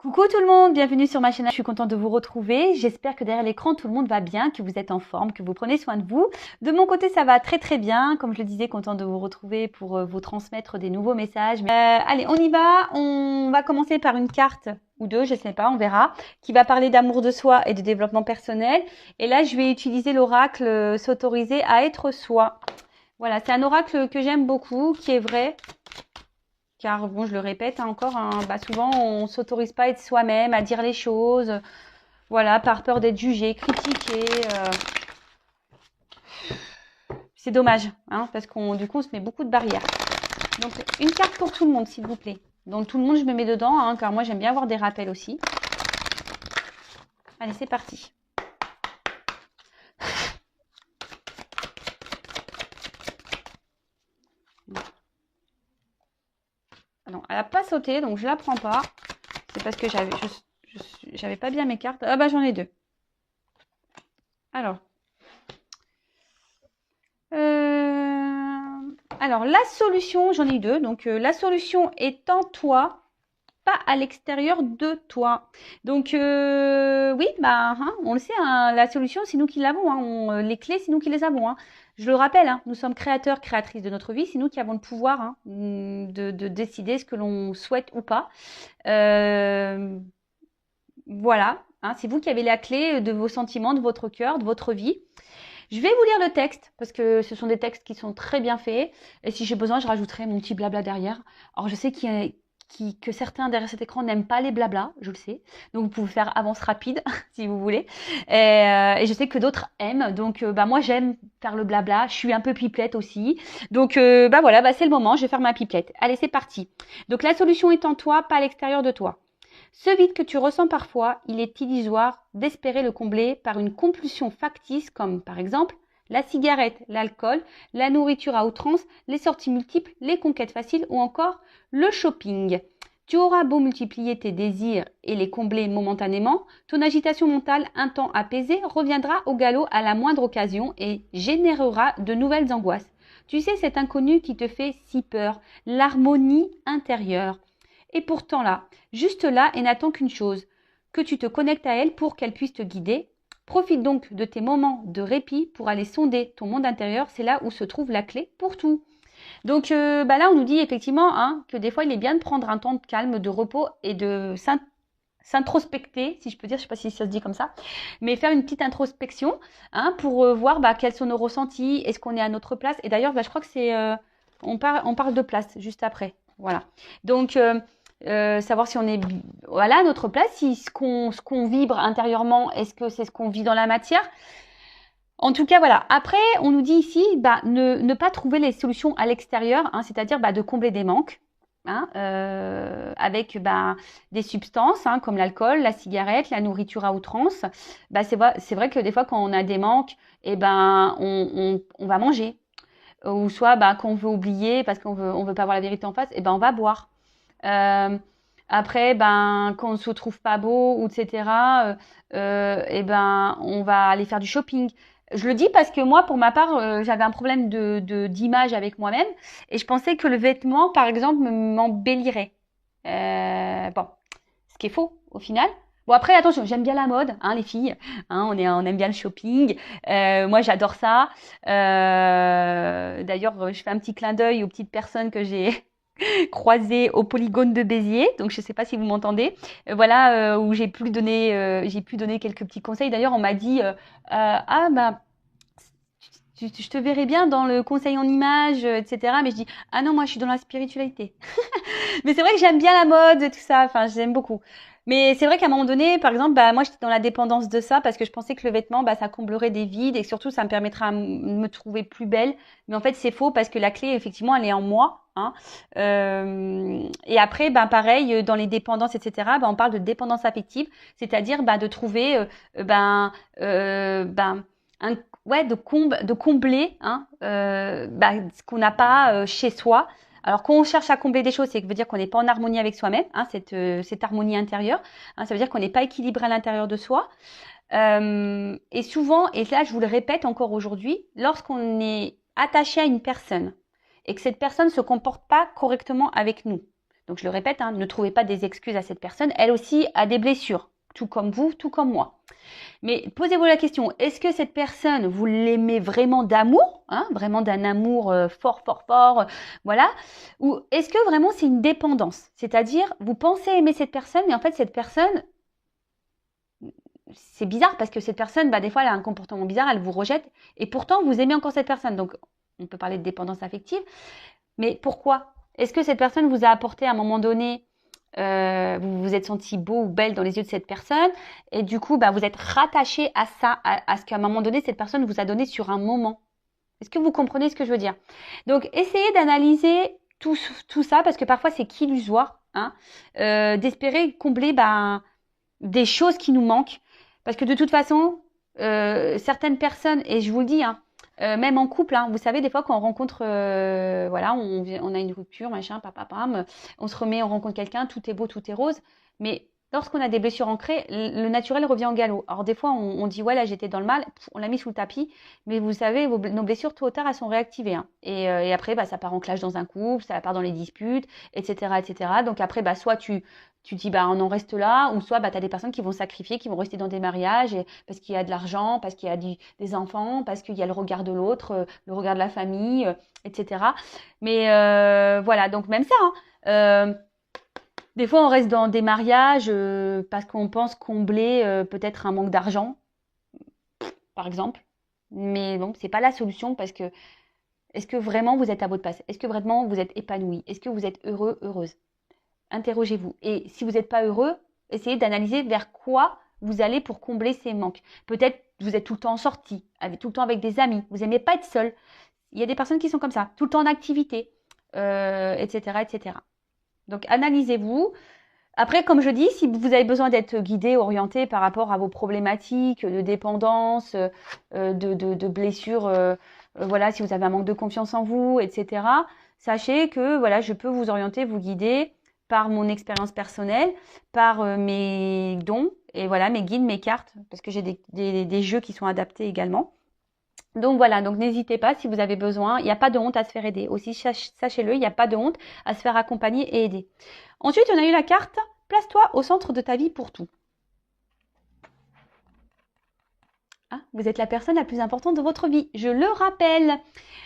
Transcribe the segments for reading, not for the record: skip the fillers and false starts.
Coucou tout le monde, bienvenue sur ma chaîne. Je suis contente de vous retrouver. J'espère que derrière l'écran, tout le monde va bien, que vous êtes en forme, que vous prenez soin de vous. De mon côté, ça va très très bien. Comme je le disais, contente de vous retrouver pour vous transmettre des nouveaux messages. Allez, on y va. On va commencer par une carte ou deux, je sais pas, on verra, qui va parler d'amour de soi et de développement personnel. Et là, je vais utiliser l'oracle s'autoriser à être soi. Voilà, c'est un oracle que j'aime beaucoup, qui est vrai. Car bon, je le répète encore, hein, souvent on s'autorise pas à être soi-même, à dire les choses, voilà, par peur d'être jugé, critiqué. C'est dommage, hein, parce qu'on du coup on se met beaucoup de barrières. Donc une carte pour tout le monde, s'il vous plaît. Donc tout le monde, je me mets dedans, hein, car moi j'aime bien avoir des rappels aussi. Allez, c'est parti. Non, elle n'a pas sauté, donc je la prends pas. C'est parce que j'avais pas bien mes cartes. Ah bah j'en ai deux. Alors la solution, j'en ai deux. Donc la solution est en toi, pas à l'extérieur de toi. Donc oui, on le sait, hein, la solution, c'est nous qui l'avons. Hein, les clés, c'est nous qui les avons. Hein. Je le rappelle, hein, nous sommes créateurs, créatrices de notre vie. C'est nous qui avons le pouvoir hein, de décider ce que l'on souhaite ou pas. Voilà, hein, c'est vous qui avez la clé de vos sentiments, de votre cœur, de votre vie. Je vais vous lire le texte parce que ce sont des textes qui sont très bien faits. Et si j'ai besoin, je rajouterai mon petit blabla derrière. Alors, je sais que certains derrière cet écran n'aiment pas les blabla, je le sais. Donc, vous pouvez faire avance rapide si vous voulez. Et je sais que d'autres aiment. Donc, moi, j'aime faire le blabla. Je suis un peu pipelette aussi. Donc, voilà, c'est le moment. Je vais faire ma pipelette. Allez, c'est parti. Donc, la solution est en toi, pas à l'extérieur de toi. Ce vide que tu ressens parfois, il est illusoire d'espérer le combler par une compulsion factice comme par exemple la cigarette, l'alcool, la nourriture à outrance, les sorties multiples, les conquêtes faciles ou encore le shopping. Tu auras beau multiplier tes désirs et les combler momentanément, ton agitation mentale un temps apaisée reviendra au galop à la moindre occasion et générera de nouvelles angoisses. Tu sais, cet inconnu qui te fait si peur, l'harmonie intérieure. Et pourtant là, juste là, et n'attend qu'une chose, que tu te connectes à elle pour qu'elle puisse te guider. Profite donc de tes moments de répit pour aller sonder ton monde intérieur, c'est là où se trouve la clé pour tout. Donc là, on nous dit effectivement hein, que des fois, il est bien de prendre un temps de calme, de repos et de s'introspecter, si je peux dire, je ne sais pas si ça se dit comme ça, mais faire une petite introspection hein, pour voir quels sont nos ressentis, est-ce qu'on est à notre place. Et d'ailleurs, je crois que c'est, on parle de place juste après. Voilà. Donc, savoir si on est voilà à notre place, si ce qu'on vibre intérieurement, est-ce que c'est ce qu'on vit dans la matière. En tout cas, voilà. Après, on nous dit ici, ne pas trouver les solutions à l'extérieur, hein, c'est-à-dire de combler des manques, hein, avec des substances hein, comme l'alcool, la cigarette, la nourriture à outrance. C'est vrai que des fois, quand on a des manques, on va manger. Ou soit quand on veut oublier parce on veut pas voir la vérité en face, on va boire. Après, quand on se trouve pas beau, ou etc., on va aller faire du shopping. Je le dis parce que moi, pour ma part, j'avais un problème d'image avec moi-même et je pensais que le vêtement, par exemple, m'embellirait. Bon, ce qui est faux au final. Bon après attention, j'aime bien la mode, hein, les filles, hein, on aime bien le shopping. Moi j'adore ça. D'ailleurs, je fais un petit clin d'œil aux petites personnes que j'ai croisées au polygone de Béziers. Donc je ne sais pas si vous m'entendez. Voilà où j'ai pu donner quelques petits conseils. D'ailleurs, on m'a dit je te verrais bien dans le conseil en images, etc. Mais je dis ah non, moi je suis dans la spiritualité. Mais c'est vrai que j'aime bien la mode, tout ça. Enfin, j'aime beaucoup. Mais c'est vrai qu'à un moment donné, par exemple, moi, j'étais dans la dépendance de ça parce que je pensais que le vêtement, ça comblerait des vides et surtout, ça me permettra de me trouver plus belle. Mais en fait, c'est faux parce que la clé, effectivement, elle est en moi. Hein. Et après, pareil, dans les dépendances, etc., on parle de dépendance affective, c'est-à-dire de trouver, un, ouais, de combler hein, ce qu'on n'a pas chez soi. Alors, quand on cherche à combler des choses, c'est que veut dire qu'on n'est pas en harmonie avec soi-même, hein, cette harmonie intérieure. Hein, ça veut dire qu'on n'est pas équilibré à l'intérieur de soi. Et souvent, et là, je vous le répète encore aujourd'hui, lorsqu'on est attaché à une personne et que cette personne ne se comporte pas correctement avec nous, Donc je le répète, hein, ne trouvez pas des excuses à cette personne. Elle aussi a des blessures, tout comme vous, tout comme moi. Mais posez-vous la question, est-ce que cette personne, vous l'aimez vraiment d'amour, hein, vraiment d'un amour fort, fort, fort, voilà, ou est-ce que vraiment c'est une dépendance? C'est-à-dire, vous pensez aimer cette personne, mais en fait cette personne, c'est bizarre parce que cette personne, des fois elle a un comportement bizarre, elle vous rejette, et pourtant vous aimez encore cette personne. Donc on peut parler de dépendance affective, mais pourquoi? Est-ce que cette personne vous a apporté à un moment donné, vous vous êtes senti beau ou belle dans les yeux de cette personne, et du coup, vous êtes rattaché à ça, à ce qu'à un moment donné, cette personne vous a donné sur un moment. Est-ce que vous comprenez ce que je veux dire? Donc, essayez d'analyser tout ça, parce que parfois, c'est qu'illusoire, hein, d'espérer combler des choses qui nous manquent. Parce que de toute façon, certaines personnes, et je vous le dis, hein, même en couple, hein, vous savez, des fois quand on rencontre, voilà, on a une rupture, machin, pam, on se remet, on rencontre quelqu'un, tout est beau, tout est rose, mais lorsqu'on a des blessures ancrées, le naturel revient au galop. Alors des fois, on dit, ouais, là j'étais dans le mal, on l'a mis sous le tapis, mais vous savez, nos blessures, tôt ou tard, elles sont réactivées. Hein. Et après, ça part en clash dans un couple, ça part dans les disputes, etc., etc. Donc après, soit tu dis on en reste là, ou soit tu as des personnes qui vont sacrifier, qui vont rester dans des mariages parce qu'il y a de l'argent, parce qu'il y a des enfants, parce qu'il y a le regard de l'autre, le regard de la famille, etc. Mais voilà, donc même ça, hein, des fois on reste dans des mariages parce qu'on pense combler peut-être un manque d'argent, par exemple. Mais bon, c'est pas la solution parce que est-ce que vraiment vous êtes à votre place? Est-ce que vraiment vous êtes épanoui? Est-ce que vous êtes heureux, heureuse? Interrogez-vous. Et si vous n'êtes pas heureux, essayez d'analyser vers quoi vous allez pour combler ces manques. Peut-être vous êtes tout le temps en sortie, tout le temps avec des amis. Vous n'aimez pas être seul. Il y a des personnes qui sont comme ça, tout le temps en activité, etc., etc. Donc analysez-vous. Après, comme je dis, si vous avez besoin d'être guidé, orienté par rapport à vos problématiques de dépendance, de blessures, voilà, si vous avez un manque de confiance en vous, etc., sachez que voilà, je peux vous orienter, vous guider par mon expérience personnelle, par mes dons, et voilà, mes guides, mes cartes, parce que j'ai des jeux qui sont adaptés également. Donc voilà, donc n'hésitez pas si vous avez besoin, il n'y a pas de honte à se faire aider. Aussi, sachez-le, il n'y a pas de honte à se faire accompagner et aider. Ensuite, on a eu la carte « Place-toi au centre de ta vie pour tout ». Hein, vous êtes la personne la plus importante de votre vie, je le rappelle.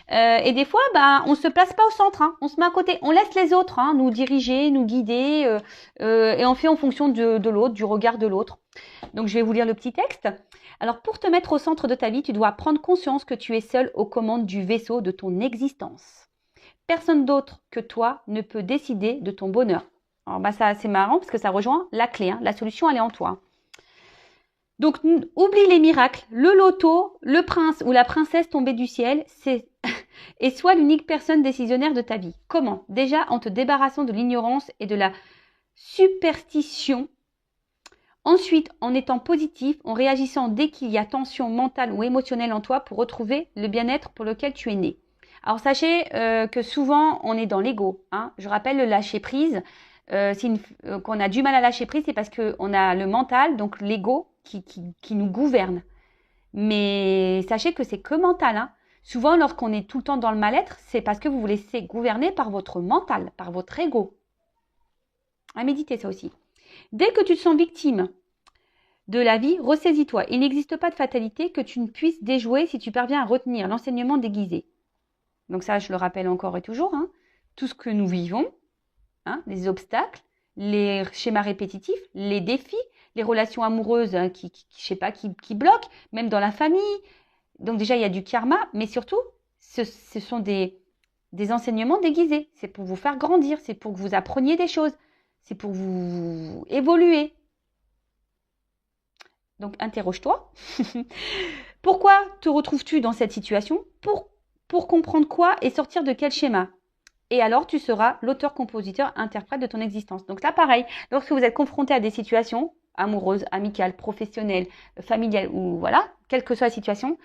Et des fois, on ne se place pas au centre, hein, on se met à côté, on laisse les autres nous diriger, nous guider, et on fait en fonction de l'autre, du regard de l'autre. Donc, je vais vous lire le petit texte. Alors, pour te mettre au centre de ta vie, tu dois prendre conscience que tu es seul aux commandes du vaisseau de ton existence. Personne d'autre que toi ne peut décider de ton bonheur. Alors, ça, c'est marrant parce que ça rejoint la clé, hein, la solution, elle est en toi. Donc, oublie les miracles, le loto, le prince ou la princesse tombée du ciel, et sois l'unique personne décisionnaire de ta vie. Comment? Déjà en te débarrassant de l'ignorance et de la superstition. Ensuite, en étant positif, en réagissant dès qu'il y a tension mentale ou émotionnelle en toi pour retrouver le bien-être pour lequel tu es né. Alors, sachez que souvent, on est dans l'ego. Hein. Je rappelle le lâcher-prise. Qu'on a du mal à lâcher prise, c'est parce qu'on a le mental, donc l'ego, qui nous gouverne. Mais sachez que c'est que mental. Hein. Souvent, lorsqu'on est tout le temps dans le mal-être, c'est parce que vous vous laissez gouverner par votre mental, par votre ego. À méditer ça aussi. Dès que tu te sens victime de la vie, ressaisis-toi. Il n'existe pas de fatalité que tu ne puisses déjouer si tu parviens à retenir l'enseignement déguisé. Donc ça, je le rappelle encore et toujours. Hein. Tout ce que nous vivons, hein, les obstacles, les schémas répétitifs, les défis, les relations amoureuses qui bloquent, même dans la famille. Donc déjà, il y a du karma, mais surtout, ce sont des enseignements déguisés. C'est pour vous faire grandir, c'est pour que vous appreniez des choses, c'est pour vous évoluer. Donc, interroge-toi. Pourquoi te retrouves-tu dans cette situation? Pour comprendre quoi et sortir de quel schéma? Et alors, tu seras l'auteur, compositeur, interprète de ton existence. Donc là, pareil, lorsque vous êtes confronté à des situations amoureuses, amicales, professionnelles, familiales, ou voilà, quelle que soit la situation,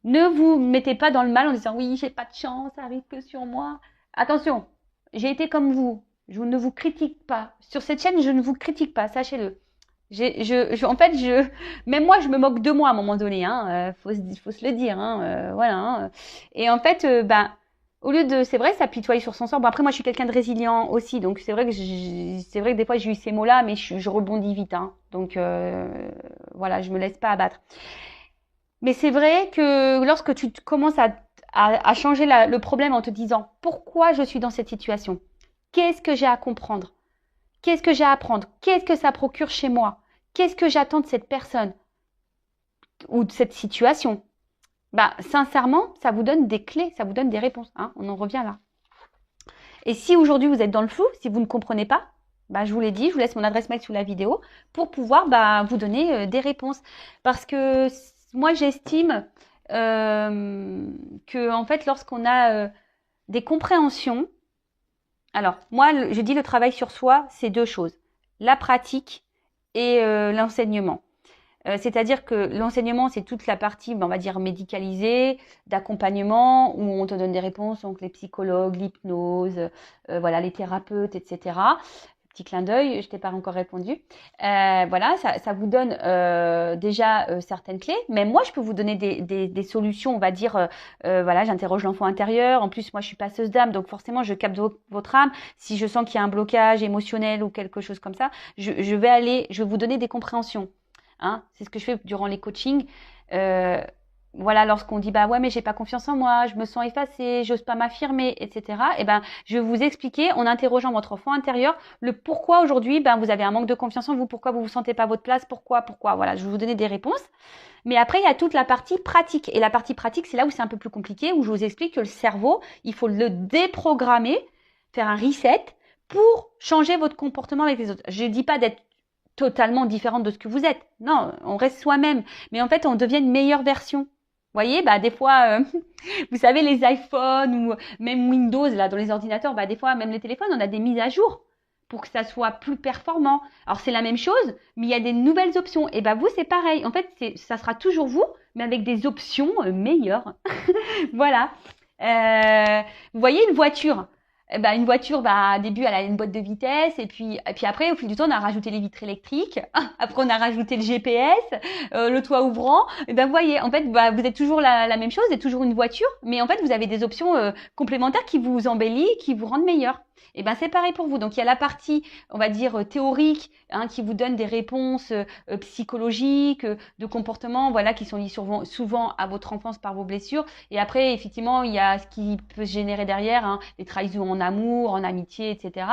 ne vous mettez pas dans le mal en disant « oui, j'ai pas de chance, ça arrive que sur moi ». Attention, j'ai été comme vous, je ne vous critique pas. Sur cette chaîne, je ne vous critique pas, sachez-le. En fait, même moi, je me moque de moi à un moment donné, hein, faut se le dire, hein, voilà. Hein. Et en fait, Au lieu de, c'est vrai, s'apitoyer sur son sort. Bon, après, moi, je suis quelqu'un de résilient aussi, donc c'est vrai que c'est vrai que des fois, j'ai eu ces mots-là, mais je rebondis vite, hein. Donc, voilà, je me laisse pas abattre. Mais c'est vrai que lorsque tu commences à changer le problème en te disant pourquoi je suis dans cette situation, qu'est-ce que j'ai à comprendre, qu'est-ce que j'ai à apprendre, qu'est-ce que ça procure chez moi, qu'est-ce que j'attends de cette personne ou de cette situation, bah sincèrement, ça vous donne des clés, ça vous donne des réponses, hein. On en revient là. Et si aujourd'hui vous êtes dans le flou, si vous ne comprenez pas, bah, je vous l'ai dit, je vous laisse mon adresse mail sous la vidéo pour pouvoir bah, vous donner des réponses. Parce que moi, j'estime que en fait, lorsqu'on a des compréhensions, alors moi, je dis le travail sur soi, c'est deux choses, la pratique et l'enseignement. C'est-à-dire que l'enseignement, c'est toute la partie, on va dire, médicalisée, d'accompagnement, où on te donne des réponses, donc les psychologues, l'hypnose, voilà, les thérapeutes, etc. Petit clin d'œil, je t'ai pas encore répondu. Voilà, ça vous donne déjà certaines clés. Mais moi, je peux vous donner des solutions, on va dire, voilà, j'interroge l'enfant intérieur. En plus, moi, je suis passeuse d'âme, donc forcément, je capte votre âme. Si je sens qu'il y a un blocage émotionnel ou quelque chose comme ça, je vais vous donner des compréhensions. Hein, c'est ce que je fais durant les coachings. Voilà, lorsqu'on dit bah ouais mais j'ai pas confiance en moi, je me sens effacée, j'ose pas m'affirmer, etc. Et ben je vais vous expliquer en interrogeant votre enfant intérieur le pourquoi aujourd'hui ben vous avez un manque de confiance en vous, pourquoi vous vous sentez pas à votre place, pourquoi. Voilà, je vais vous donner des réponses. Mais après il y a toute la partie pratique et la partie pratique c'est là où c'est un peu plus compliqué où je vous explique que le cerveau il faut le déprogrammer, faire un reset pour changer votre comportement avec les autres. Je dis pas d'être totalement différente de ce que vous êtes. Non, on reste soi-même. Mais en fait, on devient une meilleure version. Vous voyez, bah des fois, vous savez, les iPhones ou même Windows, là, dans les ordinateurs, bah des fois, même les téléphones, on a des mises à jour pour que ça soit plus performant. Alors, c'est la même chose, mais il y a des nouvelles options. Et bah vous, c'est pareil. En fait, ça sera toujours vous, mais avec des options meilleures. Voilà. Vous voyez une voiture. Bah, une voiture, bah, au début, elle a une boîte de vitesse, et puis après, au fil du temps, on a rajouté les vitres électriques, après, on a rajouté le GPS, le toit ouvrant, et ben, vous voyez, en fait, bah, vous êtes toujours la même chose, vous êtes toujours une voiture, mais en fait, vous avez des options complémentaires qui vous embellissent, qui vous rendent meilleur. Et ben, c'est pareil pour vous. Donc, il y a la partie, on va dire, théorique, hein, qui vous donne des réponses psychologiques, de comportements, voilà, qui sont liés souvent à votre enfance par vos blessures. Et après, effectivement, il y a ce qui peut se générer derrière, hein, les trahisons en amour, en amitié, etc.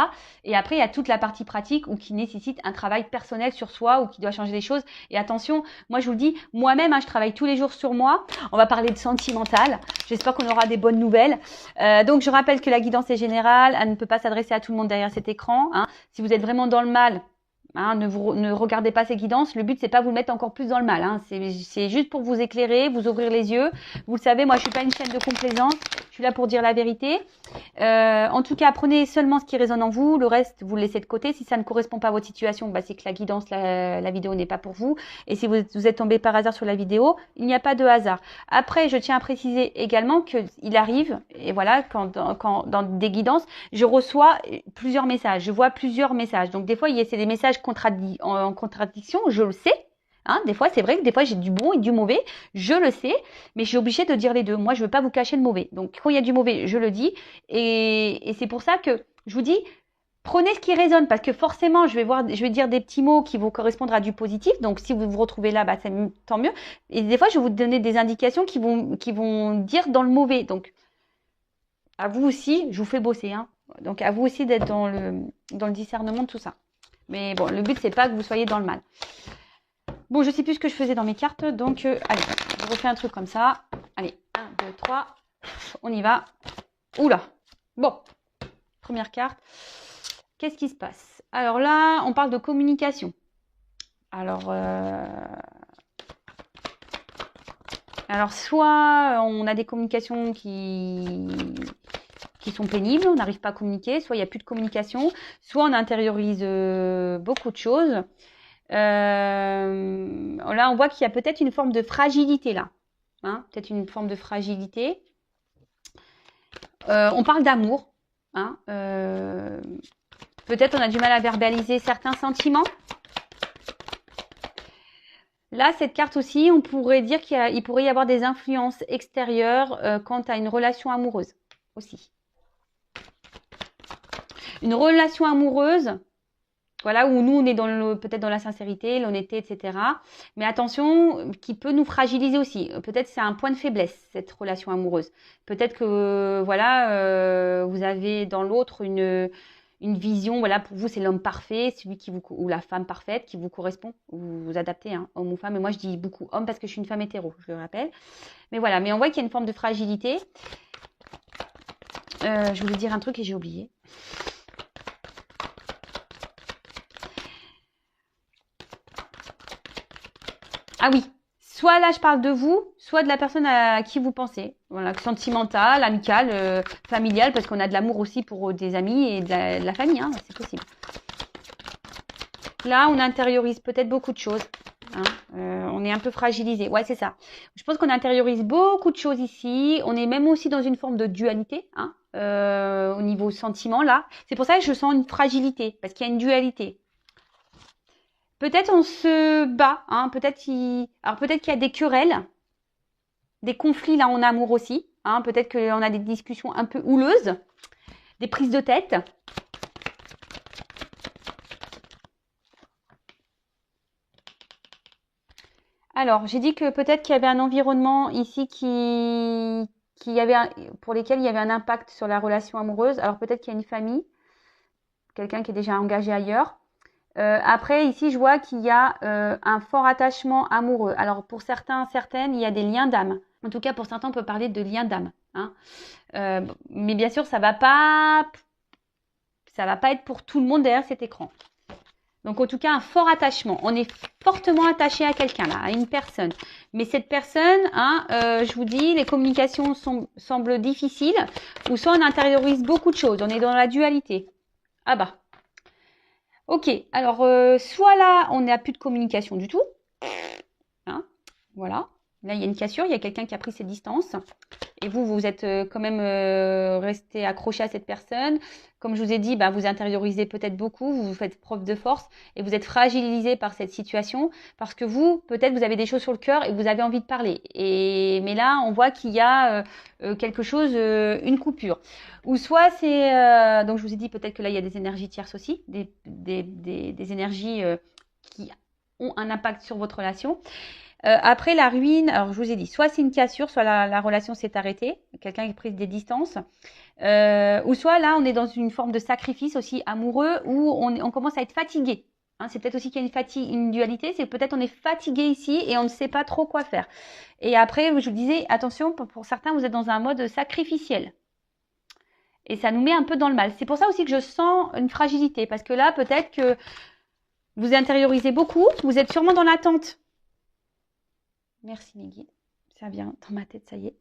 Et après, il y a toute la partie pratique ou qui nécessite un travail personnel sur soi ou qui doit changer les choses. Et attention, moi, je vous le dis, moi-même, hein, je travaille tous les jours sur moi. On va parler de sentimental. J'espère qu'on aura des bonnes nouvelles. Donc, je rappelle que la guidance est générale. Elle ne peut pas s'adresser à tout le monde derrière cet écran, hein. Si vous êtes vraiment dans le mal, hein, ne regardez pas ces guidances. Le but, c'est pas vous mettre encore plus dans le mal, hein. C'est juste pour vous éclairer, vous ouvrir les yeux. Vous le savez, moi, je suis pas une chaîne de complaisance. Je suis là pour dire la vérité. En tout cas, prenez seulement ce qui résonne en vous. Le reste, vous le laissez de côté. Si ça ne correspond pas à votre situation, bah, c'est que la guidance, la vidéo n'est pas pour vous. Et si vous êtes tombé par hasard sur la vidéo, il n'y a pas de hasard. Après, je tiens à préciser également qu'il arrive, et voilà, quand dans des guidances, je reçois plusieurs messages. Je vois plusieurs messages. Donc, des fois, c'est des messages en contradiction, je le sais. Hein, des fois, c'est vrai que des fois, j'ai du bon et du mauvais, je le sais, mais je suis obligée de dire les deux. Moi, je veux pas vous cacher le mauvais. Donc, quand il y a du mauvais, je le dis. Et c'est pour ça que je vous dis, prenez ce qui résonne, parce que forcément, je vais dire des petits mots qui vont correspondre à du positif. Donc, si vous vous retrouvez là, bah, tant mieux. Et des fois, je vais vous donner des indications qui vont dire dans le mauvais. Donc, à vous aussi, je vous fais bosser, hein. Donc, à vous aussi d'être dans le discernement de tout ça. Mais bon, le but, c'est pas que vous soyez dans le mal. Bon, je sais plus ce que je faisais dans mes cartes, donc allez, je refais un truc comme ça. Allez, 1, 2, 3, on y va. Oula, bon, première carte. Qu'est-ce qui se passe? Alors là, on parle de communication. Alors soit on a des communications qui sont pénibles, on n'arrive pas à communiquer, soit il n'y a plus de communication, soit on intériorise beaucoup de choses. Là, on voit qu'il y a peut-être une forme de fragilité là. Hein, peut-être une forme de fragilité. On parle d'amour. Hein, peut-être on a du mal à verbaliser certains sentiments. Là, cette carte aussi, on pourrait dire qu'il pourrait y avoir des influences extérieures quant à une relation amoureuse. aussi. Une relation amoureuse, voilà, où nous, on est peut-être dans la sincérité, l'honnêteté, etc. Mais attention, qui peut nous fragiliser aussi. Peut-être c'est un point de faiblesse, cette relation amoureuse. Peut-être que, voilà, vous avez dans l'autre une vision, voilà, pour vous, c'est l'homme parfait, celui ou la femme parfaite qui vous correspond. Vous vous adaptez, hein, homme ou femme. Et moi, je dis beaucoup homme parce que je suis une femme hétéro, je le rappelle. Mais voilà, mais on voit qu'il y a une forme de fragilité. Je voulais dire un truc et j'ai oublié. Ah oui, soit là je parle de vous, soit de la personne à qui vous pensez. Voilà, sentimentale, amicale, familiale, parce qu'on a de l'amour aussi pour des amis et de la famille, hein, c'est possible. Là, on intériorise peut-être beaucoup de choses. Hein, on est un peu fragilisé. Ouais, c'est ça. Je pense qu'on intériorise beaucoup de choses ici. On est même aussi dans une forme de dualité, hein, au niveau sentiment, là. C'est pour ça que je sens une fragilité, parce qu'il y a une dualité. Peut-être on se bat, hein, peut-être qu'il y a des querelles, des conflits là en amour aussi, hein, peut-être qu'on a des discussions un peu houleuses, des prises de tête. Alors, j'ai dit que peut-être qu'il y avait un environnement ici pour lesquels il y avait un impact sur la relation amoureuse. Alors peut-être qu'il y a une famille, quelqu'un qui est déjà engagé ailleurs. Après, ici, je vois qu'il y a un fort attachement amoureux. Alors, pour certaines, il y a des liens d'âme. En tout cas, pour certains, on peut parler de liens d'âme. Hein. Mais bien sûr, ça va pas être pour tout le monde derrière cet écran. Donc, en tout cas, un fort attachement. On est fortement attaché à quelqu'un, là, à une personne. Mais cette personne, hein, je vous dis, les communications semblent difficiles, ou soit on intériorise beaucoup de choses. On est dans la dualité. Ah bah. Ok, alors soit là, on n'a plus de communication du tout. Hein, voilà. Là, il y a une cassure, il y a quelqu'un qui a pris ses distances. Et vous êtes quand même resté accroché à cette personne. Comme je vous ai dit, bah, vous intériorisez peut-être beaucoup, vous faites preuve de force et vous êtes fragilisé par cette situation parce que peut-être vous avez des choses sur le cœur et vous avez envie de parler. Mais là, on voit qu'il y a quelque chose, une coupure. Ou soit c'est, donc je vous ai dit peut-être que là, il y a des énergies tierces aussi, des énergies qui ont un impact sur votre relation. Après la ruine, alors je vous ai dit, soit c'est une cassure, soit la relation s'est arrêtée, quelqu'un qui a pris des distances, ou soit là on est dans une forme de sacrifice aussi amoureux où on commence à être fatigué. Hein, c'est peut-être aussi qu'il y a une dualité, c'est peut-être on est fatigué ici et on ne sait pas trop quoi faire. Et après, je vous disais, attention, pour certains, vous êtes dans un mode sacrificiel. Et ça nous met un peu dans le mal. C'est pour ça aussi que je sens une fragilité, parce que là, peut-être que vous intériorisez beaucoup, vous êtes sûrement dans l'attente. Merci mes guides. Ça vient dans ma tête, ça y est.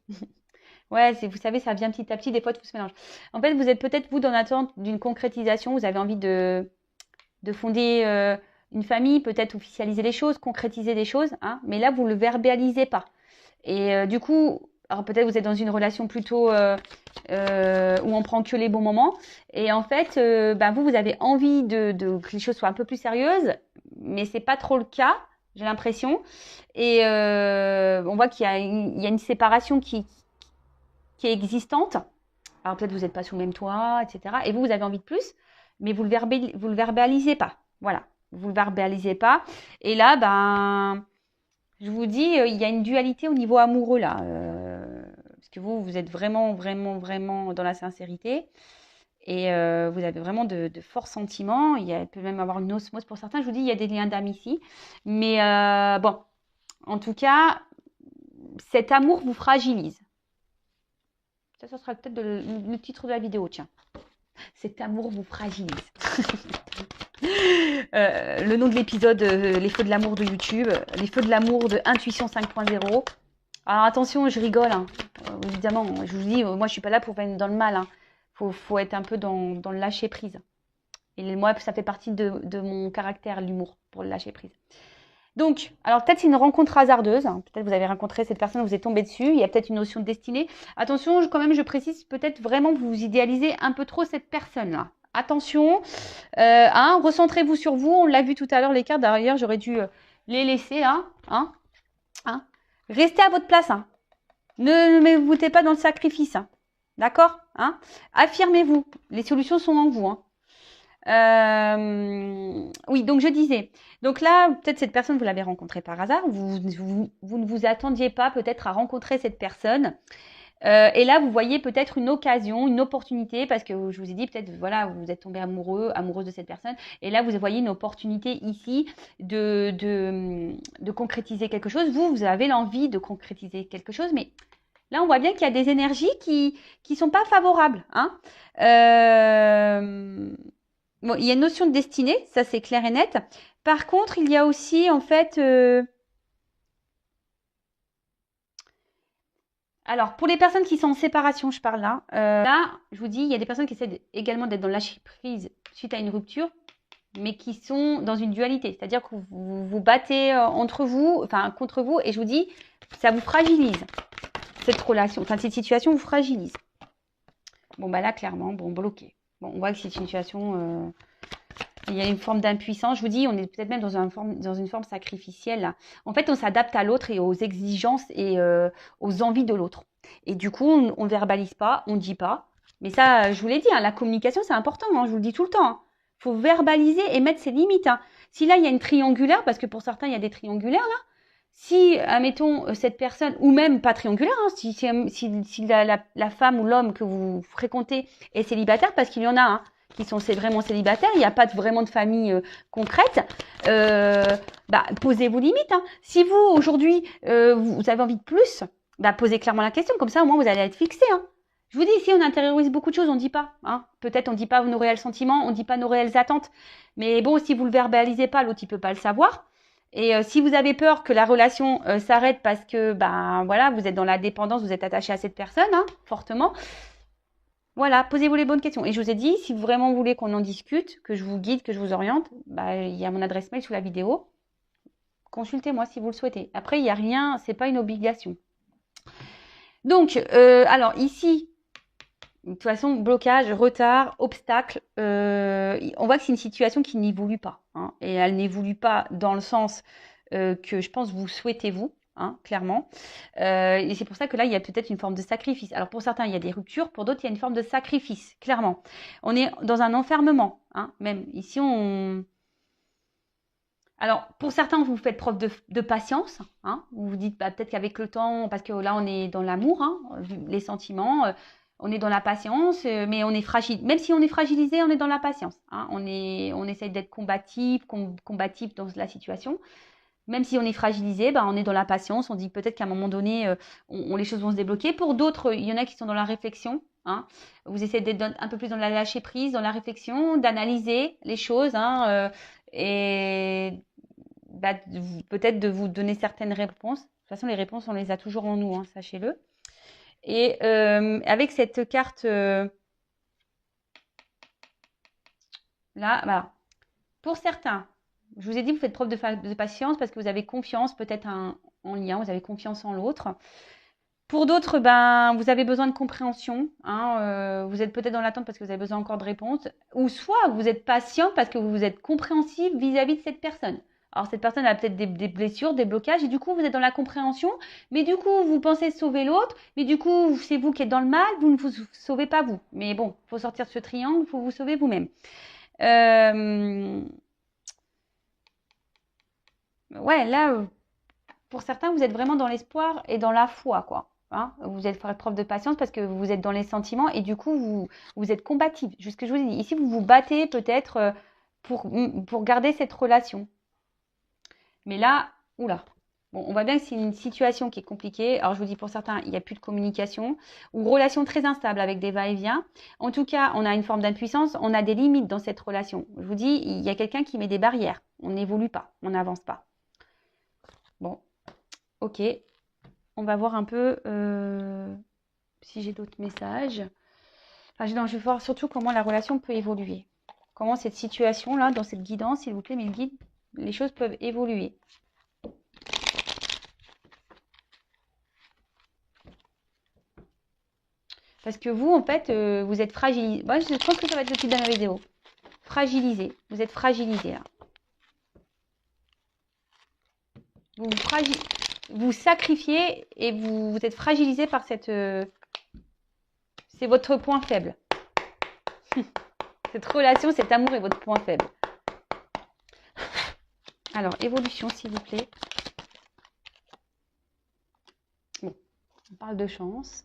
Ouais, vous savez, ça vient petit à petit, des fois tout se mélange. En fait, vous êtes peut-être, vous, dans l'attente d'une concrétisation, vous avez envie de fonder une famille, peut-être officialiser les choses, concrétiser des choses, hein, mais là, vous ne le verbalisez pas. Et du coup, alors peut-être vous êtes dans une relation plutôt où on prend que les bons moments. Et en fait, vous avez envie que les choses soient un peu plus sérieuses, mais c'est pas trop le cas. J'ai l'impression. Et on voit qu'il y a une séparation qui est existante. Alors peut-être vous n'êtes pas sous le même toit, etc. Et vous avez envie de plus, mais vous le verbalisez pas. Voilà, vous le verbalisez pas. Et là, je vous dis, il y a une dualité au niveau amoureux là. Parce que vous êtes vraiment, vraiment, vraiment dans la sincérité. Et vous avez vraiment de forts sentiments. Il peut même avoir une osmose pour certains. Je vous dis, il y a des liens d'âme ici. Mais bon, en tout cas, cet amour vous fragilise. Ça sera peut-être le titre de la vidéo, tiens. Cet amour vous fragilise. Le nom de l'épisode, les feux de l'amour de YouTube, les feux de l'amour de Intuition 5.0. Alors attention, je rigole, hein. Évidemment, je vous dis, moi je suis pas là pour venir dans le mal. Hein. Faut être un peu dans le lâcher prise. Et moi, ça fait partie de mon caractère, l'humour, pour le lâcher prise. Donc, alors peut-être c'est une rencontre hasardeuse. Hein. Peut-être vous avez rencontré cette personne, vous êtes tombé dessus. Il y a peut-être une notion de destinée. Attention, quand même, je précise, peut-être vraiment vous idéalisez un peu trop cette personne-là. Attention, recentrez-vous sur vous. On l'a vu tout à l'heure, les cartes. D'ailleurs, j'aurais dû les laisser là. Hein. Restez à votre place. Hein. Ne vous mettez pas dans le sacrifice. Hein. D'accord, hein? Affirmez-vous. Les solutions sont en vous, hein. Oui, donc je disais. Donc là, peut-être cette personne, vous l'avez rencontrée par hasard. Vous ne vous attendiez pas peut-être à rencontrer cette personne. Et là, vous voyez peut-être une occasion, une opportunité, parce que je vous ai dit peut-être, voilà, vous êtes tombé amoureux, amoureuse de cette personne. Et là, vous voyez une opportunité ici de concrétiser quelque chose. Vous avez l'envie de concrétiser quelque chose, mais là, on voit bien qu'il y a des énergies qui sont pas favorables, hein. Bon, il y a une notion de destinée, ça c'est clair et net. Par contre, il y a aussi en fait, alors pour les personnes qui sont en séparation, je parle là. Là, je vous dis, il y a des personnes qui essaient également d'être dans le lâcher prise suite à une rupture, mais qui sont dans une dualité, c'est-à-dire que vous vous battez entre vous, enfin contre vous, et je vous dis, ça vous fragilise cette relation, enfin cette situation vous fragilise. Bon bah là clairement, bon bloqué. Bon, on voit que c'est une situation. Il y a une forme d'impuissance. Je vous dis, on est peut-être même dans une forme sacrificielle, là. En fait, on s'adapte à l'autre et aux exigences et aux envies de l'autre. Et du coup, on ne verbalise pas, on ne dit pas. Mais ça, je vous l'ai dit, hein, la communication, c'est important. Hein, je vous le dis tout le temps. Hein. Faut verbaliser et mettre ses limites. Hein. Si là, il y a une triangulaire, parce que pour certains, il y a des triangulaires, là. Si, admettons, cette personne, ou même pas triangulaire, hein, si la femme ou l'homme que vous fréquentez est célibataire, parce qu'il y en a, hein, qui sont vraiment célibataires, il n'y a pas vraiment de famille concrète, bah, posez vos limites. Hein. Si vous, aujourd'hui, vous avez envie de plus, bah, posez clairement la question. Comme ça, au moins, vous allez être fixé. Hein. Je vous dis, ici, on intériorise beaucoup de choses, on ne dit pas. Hein. Peut-être on ne dit pas nos réels sentiments, on ne dit pas nos réelles attentes. Mais bon, si vous ne le verbalisez pas, l'autre, il ne peut pas le savoir. Et si vous avez peur que la relation s'arrête parce que ben voilà, vous êtes dans la dépendance, vous êtes attaché à cette personne, hein, fortement, voilà, posez-vous les bonnes questions. Et je vous ai dit, si vous vraiment voulez qu'on en discute, que je vous guide, que je vous oriente, bah, il y a mon adresse mail sous la vidéo. Consultez-moi si vous le souhaitez. Après, il n'y a rien, c'est pas une obligation. Donc, alors ici, de toute façon, blocage, retard, obstacle, on voit que c'est une situation qui n'évolue pas. Hein, et elle n'évolue pas dans le sens que je pense vous souhaitez vous. Hein, clairement. Et c'est pour ça que là, il y a peut-être une forme de sacrifice. Alors pour certains, il y a des ruptures, pour d'autres, il y a une forme de sacrifice, clairement. On est dans un enfermement, hein, même. Ici, on... Alors, pour certains, vous faites preuve de patience. Hein, vous vous dites, bah, peut-être qu'avec le temps, parce que là, on est dans l'amour, hein, les sentiments, on est dans la patience, mais on est fragile. Même si on est fragilisé, on est dans la patience. Hein, on essaye d'être combatif dans la situation. Même si on est fragilisé, bah, on est dans la patience. On dit peut-être qu'à un moment donné, les choses vont se débloquer. Pour d'autres, il y en a qui sont dans la réflexion. Hein. Vous essayez d'être un peu plus dans la lâcher prise, dans la réflexion, d'analyser les choses. Hein, et bah, peut-être de vous donner certaines réponses. De toute façon, les réponses, on les a toujours en nous, hein, sachez-le. Et avec cette carte là, voilà. Pour certains, je vous ai dit, vous faites preuve de patience parce que vous avez confiance peut-être en lien, vous avez confiance en l'autre. Pour d'autres, ben, vous avez besoin de compréhension. Hein, vous êtes peut-être dans l'attente parce que vous avez besoin encore de réponses. Ou soit vous êtes patient parce que vous êtes compréhensif vis-à-vis de cette personne. Alors cette personne a peut-être des blessures, des blocages, et du coup vous êtes dans la compréhension, mais du coup vous pensez sauver l'autre, mais du coup c'est vous qui êtes dans le mal, vous ne vous sauvez pas vous. Mais bon, il faut sortir de ce triangle, il faut vous sauver vous-même. Ouais, là, pour certains, vous êtes vraiment dans l'espoir et dans la foi, quoi. Hein, vous êtes faire preuve de patience parce que vous êtes dans les sentiments et du coup, vous êtes combatif. Juste ce que je vous dis. Ici, vous vous battez peut-être pour garder cette relation. Mais là, oula. Bon, on voit bien que c'est une situation qui est compliquée. Alors, je vous dis, pour certains, il n'y a plus de communication ou relation très instable avec des va-et-vient. En tout cas, on a une forme d'impuissance. On a des limites dans cette relation. Je vous dis, il y a quelqu'un qui met des barrières. On n'évolue pas. On n'avance pas. Bon, ok. On va voir un peu si j'ai d'autres messages. Enfin, non, je vais voir surtout comment la relation peut évoluer. Comment cette situation-là, dans cette guidance, s'il vous plaît, mes guides, les choses peuvent évoluer. Parce que vous, en fait, vous êtes fragilisé. Moi, je pense que ça va être le titre de ma vidéo. Fragilisé. Vous êtes fragilisé, là. Vous sacrifiez et vous êtes fragilisé par C'est votre point faible. Cette relation, cet amour est votre point faible. Alors, évolution, s'il vous plaît. Bon, on parle de chance.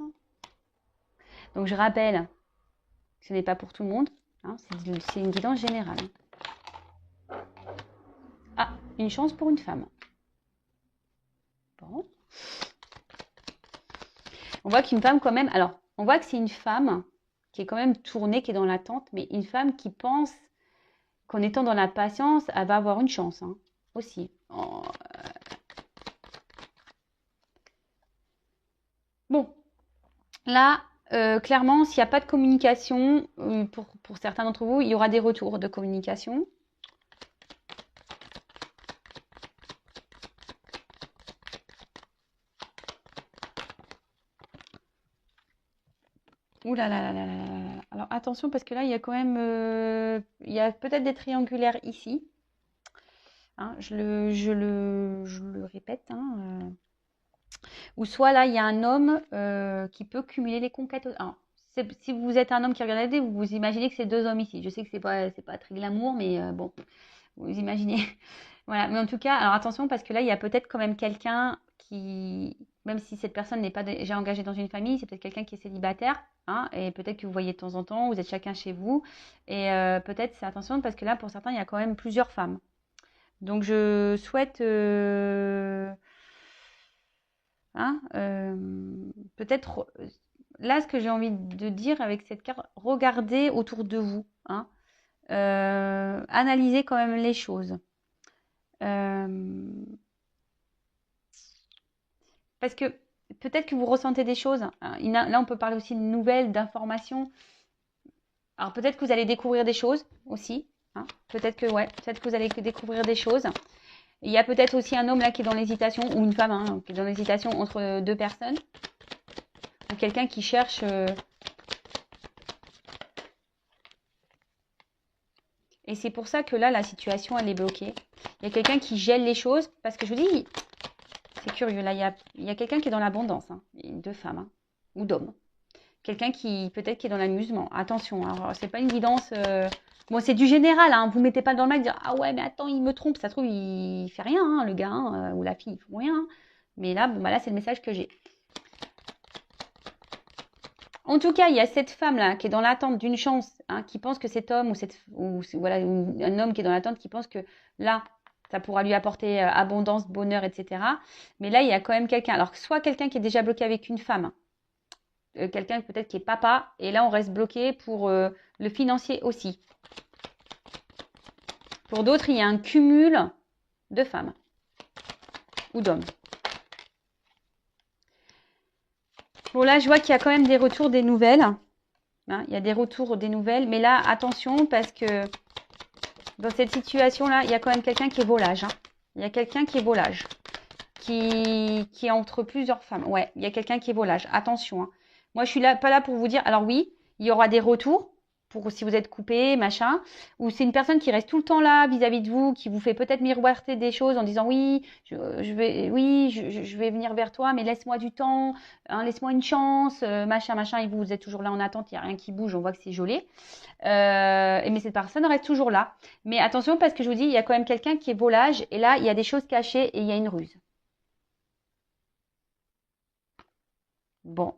Donc, je rappelle que ce n'est pas pour tout le monde. Hein, c'est une guidance générale. Ah, une chance pour une femme. Bon. On voit qu'une femme quand même... Alors, on voit que c'est une femme qui est quand même tournée, qui est dans l'attente, mais une femme qui pense qu'en étant dans la patience, elle va avoir une chance, hein, aussi. Oh. Bon, là, clairement, s'il n'y a pas de communication, pour certains d'entre vous, il y aura des retours de communication. Ouh là là là là là là. Alors attention parce que là il y a quand même il y a peut-être des triangulaires ici. Hein, je le répète. Hein, ou soit là il y a un homme qui peut cumuler les conquêtes. Alors, si vous êtes un homme qui regarde la vidéo, vous imaginez que c'est deux hommes ici. Je sais que c'est pas très glamour, mais bon, vous imaginez. Voilà, mais en tout cas, alors attention parce que là il y a peut-être quand même quelqu'un qui, même si cette personne n'est pas déjà engagée dans une famille, c'est peut-être quelqu'un qui est célibataire. Hein, et peut-être que vous voyez de temps en temps, vous êtes chacun chez vous. Et peut-être, c'est attention, parce que là, pour certains, il y a quand même plusieurs femmes. Donc, je souhaite, hein, peut-être, là, ce que j'ai envie de dire avec cette carte, regardez autour de vous. Hein, analysez quand même les choses. Parce que peut-être que vous ressentez des choses. Hein, là, on peut parler aussi de nouvelles, d'informations. Alors peut-être que vous allez découvrir des choses aussi. Hein. Peut-être que vous allez découvrir des choses. Il y a peut-être aussi un homme là qui est dans l'hésitation, ou une femme hein, qui est dans l'hésitation entre deux personnes. Ou quelqu'un qui cherche... Et c'est pour ça que là, la situation, elle est bloquée. Il y a quelqu'un qui gèle les choses. Parce que je vous dis, c'est curieux. Là, il y a quelqu'un qui est dans l'abondance. Hein, deux femmes hein, ou d'hommes. Quelqu'un qui peut-être qui est dans l'amusement. Attention, alors c'est pas une guidance. Bon, c'est du général. Hein, vous mettez pas dans le mal de dire ah ouais mais attends il me trompe. Ça se trouve il fait rien hein, le gars hein, ou la fille ils font rien. Hein. Mais là bon bah là c'est le message que j'ai. En tout cas il y a cette femme là qui est dans l'attente d'une chance, hein, qui pense que cet homme ou voilà un homme qui est dans l'attente qui pense que là ça pourra lui apporter abondance, bonheur, etc. Mais là il y a quand même quelqu'un. Alors soit quelqu'un qui est déjà bloqué avec une femme. Quelqu'un peut-être qui est papa, et là on reste bloqué pour le financier aussi. Pour d'autres, il y a un cumul de femmes ou d'hommes. Bon là, je vois qu'il y a quand même des retours, des nouvelles. Hein, il y a des retours, des nouvelles, mais là, attention parce que dans cette situation-là, il y a quand même quelqu'un qui est volage. Hein. Il y a quelqu'un qui est volage, qui est entre plusieurs femmes. Ouais, il y a quelqu'un qui est volage. Attention. Hein. Moi, je suis là, pas là pour vous dire. Alors oui, il y aura des retours pour si vous êtes coupé, machin. Ou c'est une personne qui reste tout le temps là vis-à-vis de vous, qui vous fait peut-être miroiter des choses en disant oui, je vais venir vers toi, mais laisse-moi du temps, hein, laisse-moi une chance, machin, machin. Et vous êtes toujours là en attente, il n'y a rien qui bouge, on voit que c'est gelé. Mais cette personne reste toujours là. Mais attention parce que je vous dis, il y a quand même quelqu'un qui est volage et là, il y a des choses cachées et il y a une ruse. Bon.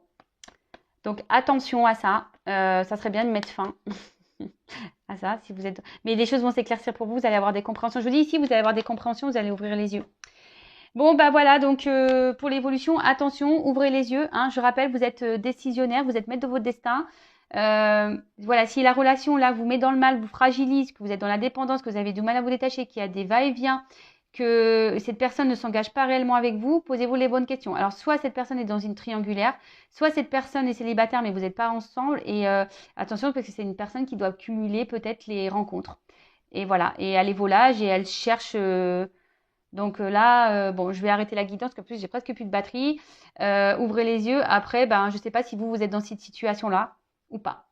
Donc attention à ça, ça serait bien de mettre fin à ça si vous êtes. Mais les choses vont s'éclaircir pour vous, vous allez avoir des compréhensions. Je vous dis ici, vous allez avoir des compréhensions, vous allez ouvrir les yeux. Bon bah voilà, donc pour l'évolution, attention, ouvrez les yeux. Hein, je rappelle, vous êtes décisionnaire, vous êtes maître de votre destin. Voilà, si la relation là vous met dans le mal, vous fragilise, que vous êtes dans la dépendance, que vous avez du mal à vous détacher, qu'il y a des va-et-vient, que cette personne ne s'engage pas réellement avec vous, posez-vous les bonnes questions. Alors, soit cette personne est dans une triangulaire, soit cette personne est célibataire, mais vous n'êtes pas ensemble. Et attention, parce que c'est une personne qui doit cumuler peut-être les rencontres. Et voilà, et elle est volage et elle cherche... donc là, bon, je vais arrêter la guidance, parce qu'en plus, j'ai presque plus de batterie. Ouvrez les yeux. Après, ben, je ne sais pas si vous êtes dans cette situation-là ou pas.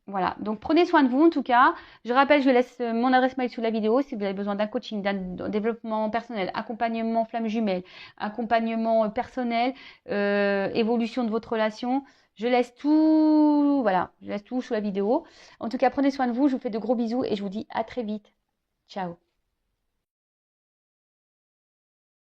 Voilà, donc prenez soin de vous en tout cas. Je rappelle, je laisse mon adresse mail sous la vidéo si vous avez besoin d'un coaching, d'un développement personnel, accompagnement flamme jumelle, accompagnement personnel, évolution de votre relation. Je laisse tout, voilà, je laisse tout sous la vidéo. En tout cas, prenez soin de vous, je vous fais de gros bisous et je vous dis à très vite. Ciao.